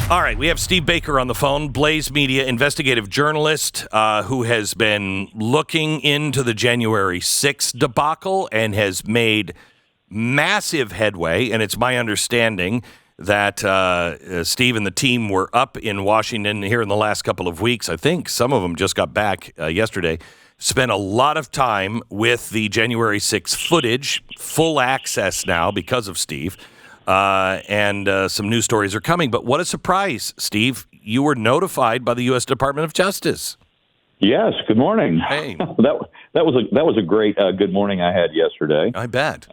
All right, we have Steve Baker on the phone, Blaze Media investigative journalist who has been looking into the January 6th debacle and has made massive headway. And it's my understanding that Steve and the team were up in Washington here in the last couple of weeks. I think some of them just got back yesterday. Spent a lot of time with the January 6th footage, full access now because of Steve. And some news stories are coming. But what a surprise, Steve. You were notified by the U.S. Department of Justice. Yes. Good morning. Hey. that was a great good morning I had yesterday. I bet.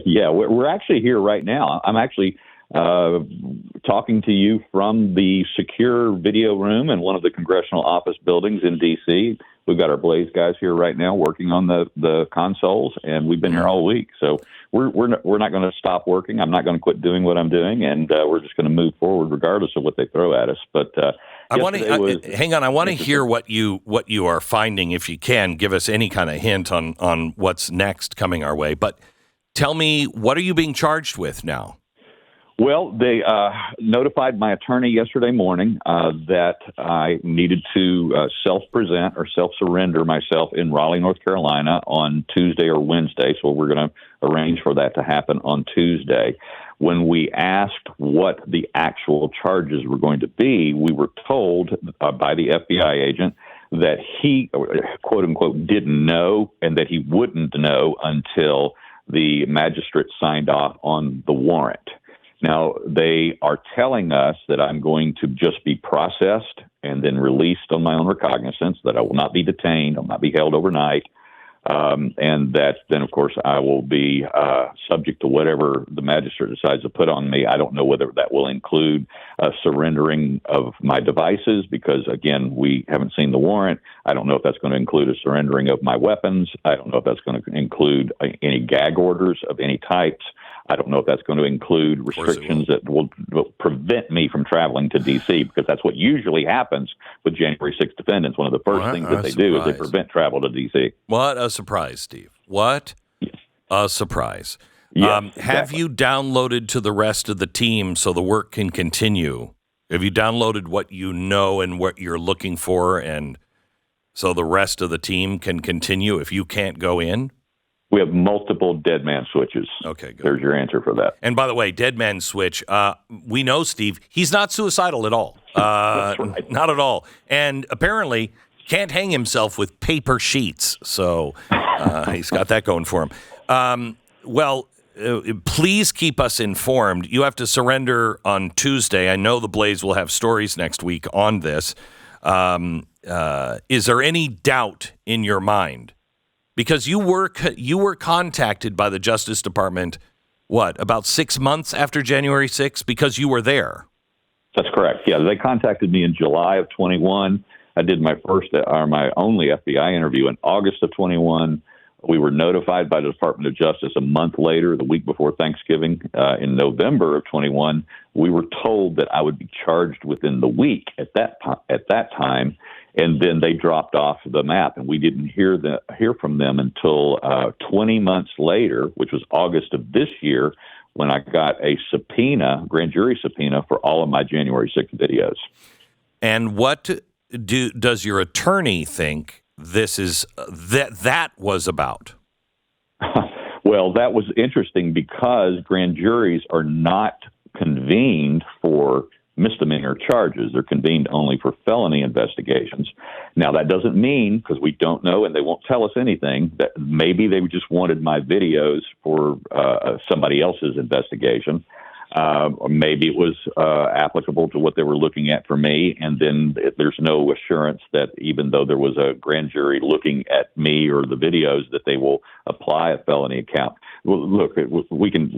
Yeah, we're actually here right now. I'm actually talking to you from the secure video room in one of the congressional office buildings in D.C. We've got our Blaze guys here right now working on the consoles, and we've been here all week. So we're not going to stop working. I'm not going to quit doing what I'm doing, and we're just going to move forward regardless of what they throw at us. But I want to hang on. I want to hear what you are finding. If you can, give us any kind of hint on what's next coming our way. But tell me, what are you being charged with now? Well, they notified my attorney yesterday morning that I needed to self-present or self-surrender myself in Raleigh, North Carolina on Tuesday or Wednesday. So we're going to arrange for that to happen on Tuesday. When we asked what the actual charges were going to be, we were told by the FBI agent that he, quote unquote, didn't know and that he wouldn't know until the magistrate signed off on the warrant. Now, they are telling us that I'm going to just be processed and then released on my own recognizance, that I will not be detained, I'll not be held overnight, and that then, of course, I will be subject to whatever the magistrate decides to put on me. I don't know whether that will include surrendering of my devices because, again, we haven't seen the warrant. I don't know if that's going to include a surrendering of my weapons. I don't know if that's going to include any gag orders of any types. I don't know if that's going to include restrictions that will prevent me from traveling to D.C. because that's what usually happens with January 6th defendants. One of the first things that they do is they prevent travel to D.C. What a surprise, Steve. What a surprise. Yes, have you downloaded to the rest of the team so the work can continue? Have you downloaded what you know and what you're looking for and so the rest of the team can continue if you can't go in? We have multiple dead man switches. Okay, good. There's your answer for that. And by the way, dead man switch, we know, Steve, he's not suicidal at all. That's right. Not at all. And apparently can't hang himself with paper sheets. So he's got that going for him. Please keep us informed. You have to surrender on Tuesday. I know the Blaze will have stories next week on this. Is there any doubt in your mind? Because you were contacted by the Justice Department, about 6 months after January 6th, because you were there. That's correct. Yeah, they contacted me in July of 21. I did my only FBI interview in August of 21. We were notified by the Department of Justice a month later, the week before Thanksgiving, in November of 21. We were told that I would be charged within the week at that time. And then they dropped off the map, and we didn't hear from them until 20 months later, which was August of this year, when I got a grand jury subpoena for all of my January 6th videos. And what does your attorney think this is that was about? Well, that was interesting because grand juries are not convened for misdemeanor charges. They're convened only for felony investigations. Now, that doesn't mean, because we don't know and they won't tell us anything, that maybe they just wanted my videos for somebody else's investigation. Or maybe it was applicable to what they were looking at for me, and then there's no assurance that even though there was a grand jury looking at me or the videos, that they will apply a felony account. Well, look, we can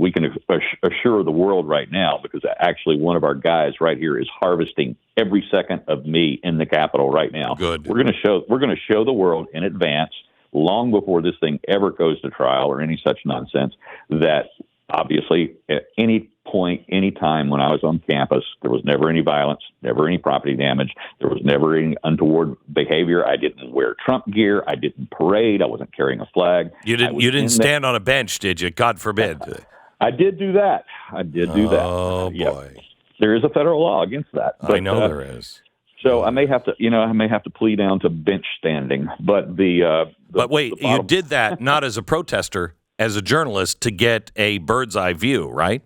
assure the world right now, because actually one of our guys right here is harvesting every second of me in the Capitol right now. Good. We're going to show the world in advance, long before this thing ever goes to trial or any such nonsense, that obviously at any point, any time when I was on campus, there was never any violence, never any property damage. There was never any untoward behavior. I didn't wear Trump gear. I didn't parade. I wasn't carrying a flag. You didn't stand on a bench, did you? God forbid. I did do that. Oh, boy. There is a federal law against that. But, I know there is. So I may have to plea down to bench standing. But but wait, you did that not as a protester, as a journalist to get a bird's eye view, right?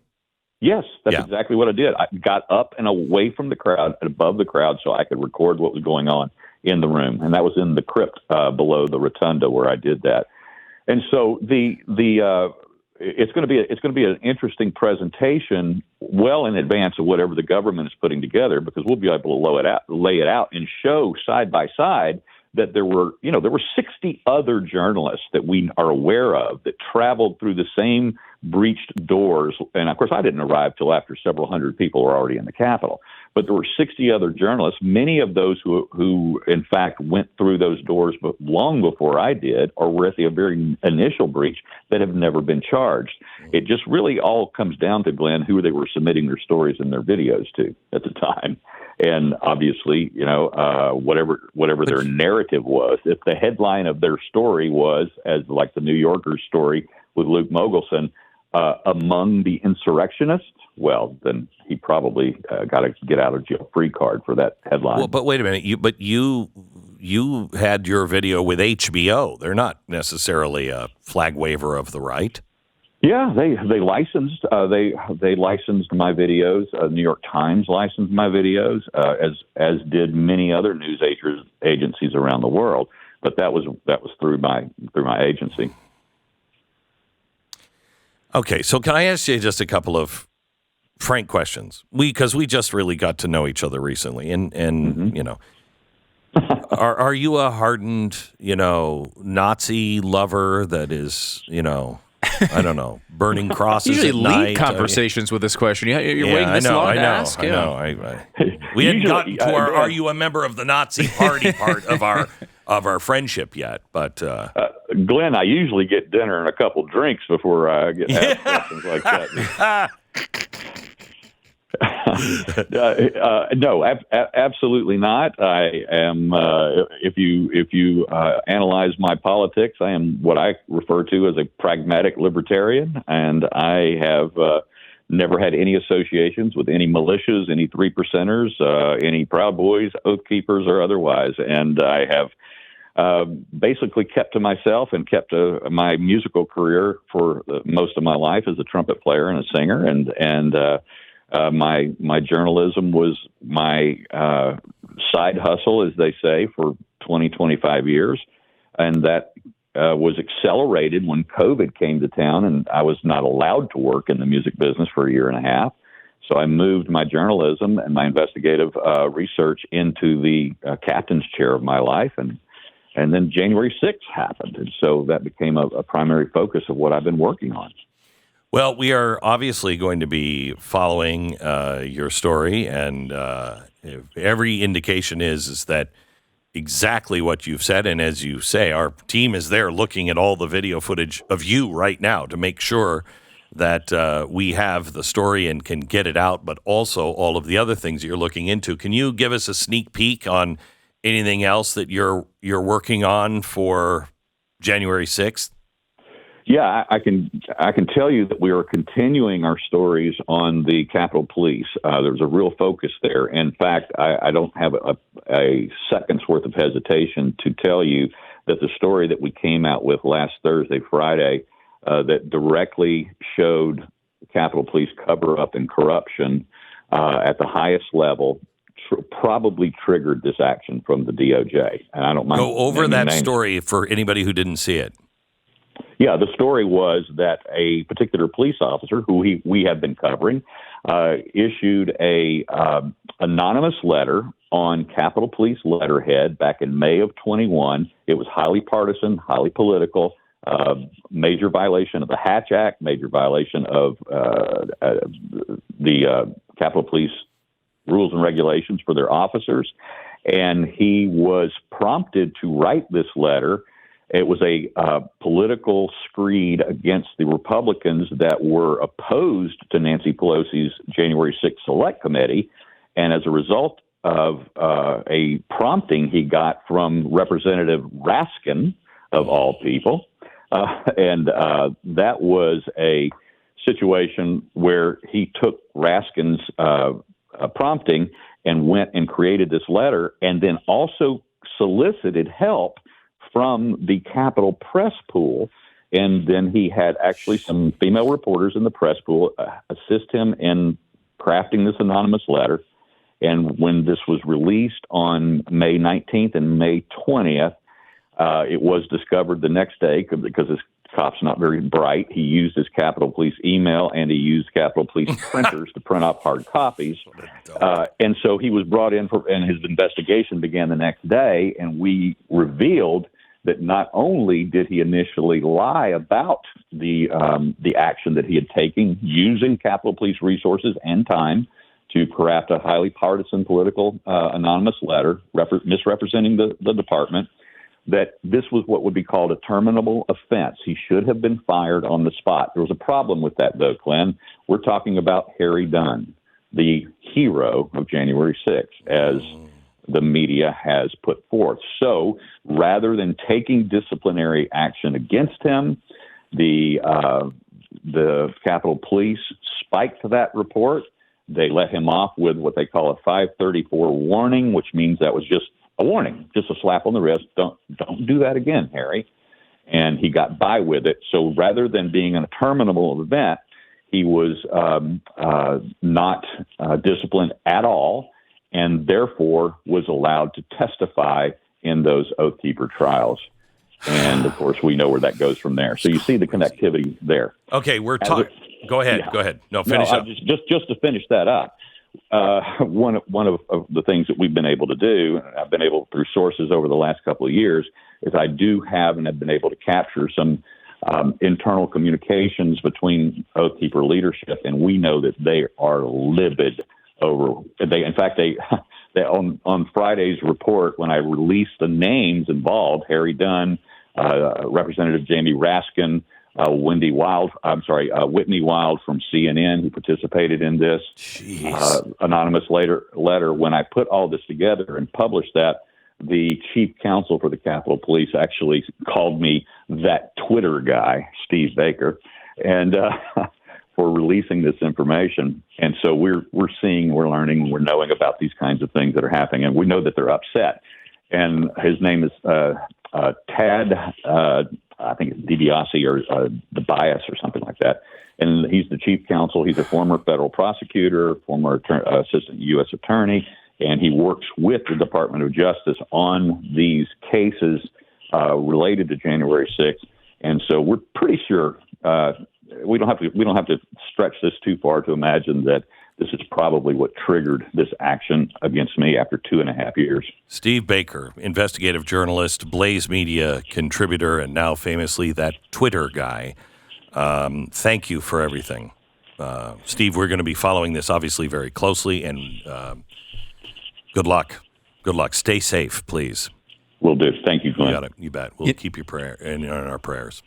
Yes, that's exactly what I did. I got up and away from the crowd, and above the crowd, so I could record what was going on in the room, and that was in the crypt below the rotunda where I did that. And so it's going to be an interesting presentation well in advance of whatever the government is putting together, because we'll be able to lay it out and show side by side that there were 60 other journalists that we are aware of that traveled through the same breached doors. And of course, I didn't arrive till after several hundred people were already in the Capitol. But there were 60 other journalists, many of those who in fact went through those doors but long before I did, or were at the very initial breach, that have never been charged. It just really all comes down to, Glenn, who they were submitting their stories and their videos to at the time. And obviously, whatever their narrative was, if the headline of their story was, as like the New Yorker's story with Luke Mogelson, among the insurrectionists, well, then he probably got a get out of jail free card for that headline. Well, but wait a minute, you had your video with HBO. They're not necessarily a flag waver of the right. Yeah, they licensed they licensed my videos. New York Times licensed my videos, as did many other news agencies around the world. But that was through my agency. Okay, so can I ask you just a couple of frank questions? Because we just really got to know each other recently, and are you a hardened Nazi lover that is I don't know, burning crosses usually at lead night? conversations with this question. You're waiting this long to ask. I know. We hadn't gotten to our "Are you a member of the Nazi Party" part of our friendship yet, but Glenn, I usually get dinner and a couple drinks before I get asked questions like that. No, absolutely not. I am. If you analyze my politics, I am what I refer to as a pragmatic libertarian, and I have never had any associations with any militias, any 3%ers, any Proud Boys, Oath Keepers, or otherwise. And I have basically kept to myself and kept my musical career for most of my life as a trumpet player and a singer, and my journalism was my side hustle, as they say, for 25 years. And that was accelerated when COVID came to town, and I was not allowed to work in the music business for a year and a half. So I moved my journalism and my investigative research into the captain's chair of my life. And then January 6th happened. And so that became a primary focus of what I've been working on. Well, we are obviously going to be following your story, and every indication is that exactly what you've said. And as you say, our team is there looking at all the video footage of you right now to make sure that we have the story and can get it out, but also all of the other things that you're looking into. Can you give us a sneak peek on anything else that you're working on for January 6th? Yeah, I can tell you that we are continuing our stories on the Capitol Police. There's a real focus there. In fact, I don't have a second's worth of hesitation to tell you that the story that we came out with last Thursday, Friday, that directly showed Capitol Police cover-up and corruption at the highest level probably triggered this action from the DOJ. And I don't mind. Go over that story for anybody who didn't see it. Yeah, the story was that a particular police officer who we have been covering issued a anonymous letter on Capitol Police letterhead back in May of 21. It was highly partisan, highly political, major violation of the Hatch Act, major violation of the Capitol Police rules and regulations for their officers. And he was prompted to write this letter. It was a political screed against the Republicans that were opposed to Nancy Pelosi's January 6th Select Committee. And as a result of a prompting he got from Representative Raskin, of all people, and that was a situation where he took Raskin's prompting, and went and created this letter, and then also solicited help from the Capitol press pool. And then he had actually some female reporters in the press pool assist him in crafting this anonymous letter. And when this was released on May 19th and May 20th, it was discovered the next day because this cop's not very bright. He used his Capitol Police email and he used Capitol Police printers to print off hard copies. And so he was brought in and his investigation began the next day. And we revealed that not only did he initially lie about the action that he had taken using Capitol Police resources and time to craft a highly partisan political anonymous letter misrepresenting the department, that this was what would be called a terminable offense. He should have been fired on the spot. There was a problem with that, though, Glenn. We're talking about Harry Dunn, the hero of January 6th, as the media has put forth. So rather than taking disciplinary action against him, the Capitol Police spiked that report. They let him off with what they call a 534 warning, which means that was just a warning, just a slap on the wrist. Don't do that again, Harry. And he got by with it. So rather than being a terminable event, he was not disciplined at all, and therefore was allowed to testify in those Oath Keeper trials. And, of course, we know where that goes from there. So you see the connectivity there. Okay, we're talking. Go ahead. Yeah. Go ahead. No, finish up. Just to finish that up, one of the things that we've been able to do, and I've been able through sources over the last couple of years, is I do have and have been able to capture some internal communications between Oath Keeper leadership, and we know that they are livid over. In fact, on Friday's report, when I released the names involved, Harry Dunn, Representative Jamie Raskin, Whitney Wild from CNN, who participated in this anonymous letter. When I put all this together and published that, the chief counsel for the Capitol Police actually called me that Twitter guy, Steve Baker, and for releasing this information. And so we're learning, we're knowing about these kinds of things that are happening, and we know that they're upset. And his name is Tad, I think it's DiBiase or the Bias or something like that. And he's the chief counsel. He's a former federal prosecutor, former assistant U.S. attorney, and he works with the Department of Justice on these cases related to January 6th. And so we're pretty sure we don't have to stretch this too far to imagine that this is probably what triggered this action against me after 2.5 years. Steve Baker, investigative journalist, Blaze Media contributor, and now famously that Twitter guy. Thank you for everything. Steve, we're going to be following this obviously very closely, and good luck. Good luck. Stay safe, please. Will do. Thank you, Glenn. You got it. You bet. We'll keep you in our prayers.